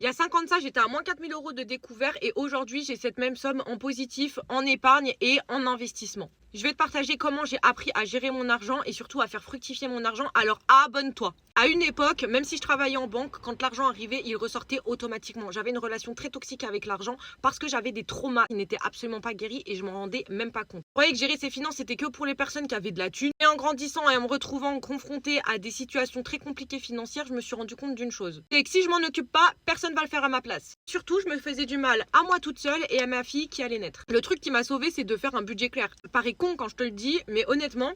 Il y a 5 ans de ça, j'étais à moins 4000 euros de découvert et aujourd'hui, j'ai cette même somme en positif, en épargne et en investissement. Je vais te partager comment j'ai appris à gérer mon argent et surtout à faire fructifier mon argent. Alors abonne-toi. À une époque, même si je travaillais en banque, quand l'argent arrivait, il ressortait automatiquement. J'avais une relation très toxique avec l'argent parce que j'avais des traumas qui n'étaient absolument pas guéris et je m'en rendais même pas compte. Je croyais que gérer ses finances, c'était que pour les personnes qui avaient de la thune. Et en grandissant et en me retrouvant confrontée à des situations très compliquées financières, je me suis rendu compte d'une chose. C'est que si je m'en occupe pas, personne va le faire à ma place. Surtout, je me faisais du mal à moi toute seule et à ma fille qui allait naître. Le truc qui m'a sauvée, c'est de faire un budget clair. Ça paraît con quand je te le dis, mais honnêtement,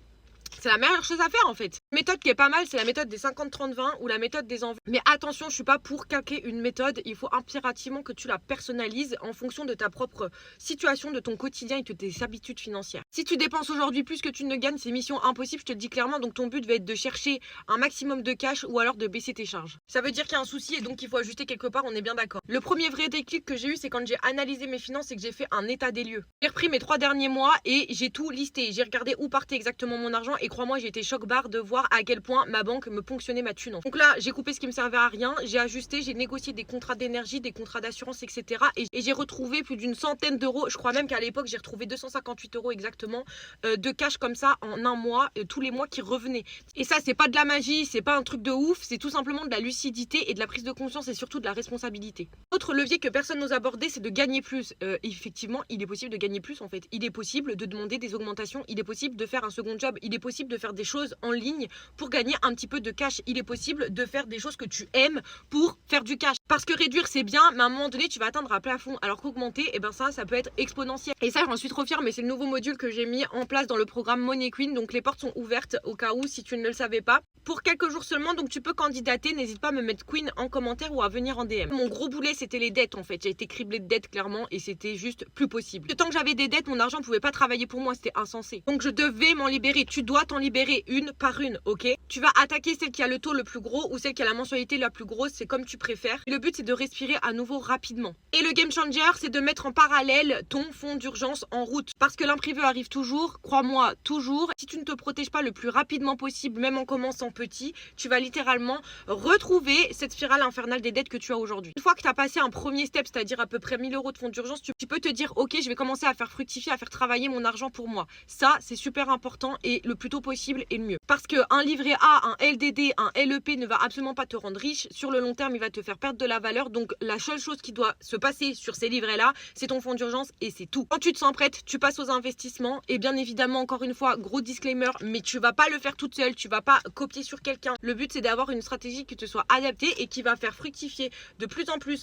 c'est la meilleure chose à faire en fait. Une méthode qui est pas mal, c'est la méthode des 50-30-20 ou la méthode des enveloppes. Mais attention, je suis pas pour calquer une méthode. Il faut impérativement que tu la personnalises en fonction de ta propre situation, de ton quotidien et de tes habitudes financières. Si tu dépenses aujourd'hui plus que tu ne gagnes, c'est mission impossible, je te le dis clairement. Donc ton but va être de chercher un maximum de cash ou alors de baisser tes charges. Ça veut dire qu'il y a un souci et donc il faut ajuster quelque part, on est bien d'accord. Le premier vrai déclic que j'ai eu, c'est quand j'ai analysé mes finances et que j'ai fait un état des lieux. J'ai repris mes 3 derniers mois et j'ai tout listé. J'ai regardé où partait exactement mon argent et crois-moi, j'ai été choc-barre de voir à quel point ma banque me ponctionnait ma thune. Donc là, j'ai coupé ce qui me servait à rien, j'ai ajusté, j'ai négocié des contrats d'énergie, des contrats d'assurance, etc. Et j'ai retrouvé plus d'une centaine d'euros. Je crois même qu'à l'époque, j'ai retrouvé 258 euros exactement de cash comme ça en un mois, tous les mois qui revenaient. Et ça, c'est pas de la magie, c'est pas un truc de ouf, c'est tout simplement de la lucidité et de la prise de conscience et surtout de la responsabilité. Autre levier que personne n'ose aborder, c'est de gagner plus. Effectivement, il est possible de gagner plus en fait. Il est possible de demander des augmentations, il est possible de faire un second job, il est possible de faire des choses en ligne pour gagner un petit peu de cash. Il est possible de faire des choses que tu aimes pour faire du cash. Parce que réduire c'est bien, mais à un moment donné tu vas atteindre un plafond. Alors qu'augmenter, et ben ça peut être exponentiel. Et ça j'en suis trop fière, mais c'est le nouveau module que j'ai mis en place dans le programme Money Queen. Donc les portes sont ouvertes au cas où si tu ne le savais pas. Pour quelques jours seulement, donc tu peux candidater. N'hésite pas à me mettre Queen en commentaire ou à venir en DM. Mon gros boulet c'était les dettes en fait. J'ai été criblée de dettes clairement et c'était juste plus possible. Le temps que j'avais des dettes, mon argent pouvait pas travailler pour moi, c'était insensé. Donc je devais m'en libérer. Tu dois t'en libérer une par une, ok? Tu vas attaquer celle qui a le taux le plus gros ou celle qui a la mensualité la plus grosse, c'est comme tu préfères. Le but c'est de respirer à nouveau rapidement. Et le game changer, c'est de mettre en parallèle ton fonds d'urgence en route. Parce que l'imprévu arrive toujours, crois-moi, toujours. Si tu ne te protèges pas le plus rapidement possible, même en commençant petit, tu vas littéralement retrouver cette spirale infernale des dettes que tu as aujourd'hui. Une fois que tu as passé un premier step, c'est-à-dire à peu près 1000 euros de fonds d'urgence, tu peux te dire, ok, je vais commencer à faire fructifier, à faire travailler mon argent pour moi. Ça, c'est super important et le plus tôt possible est le mieux. Parce qu'un livret A, un LDD, un LEP ne va absolument pas te rendre riche. Sur le long terme, il va te faire perdre de la valeur. Donc, la seule chose qui doit se passer sur ces livrets-là, c'est ton fonds d'urgence et c'est tout. Quand tu te sens prête, tu passes aux investissements. Et bien évidemment, encore une fois, gros disclaimer, mais tu vas pas le faire toute seule. Tu vas pas copier sur quelqu'un. Le but, c'est d'avoir une stratégie qui te soit adaptée et qui va faire fructifier de plus en plus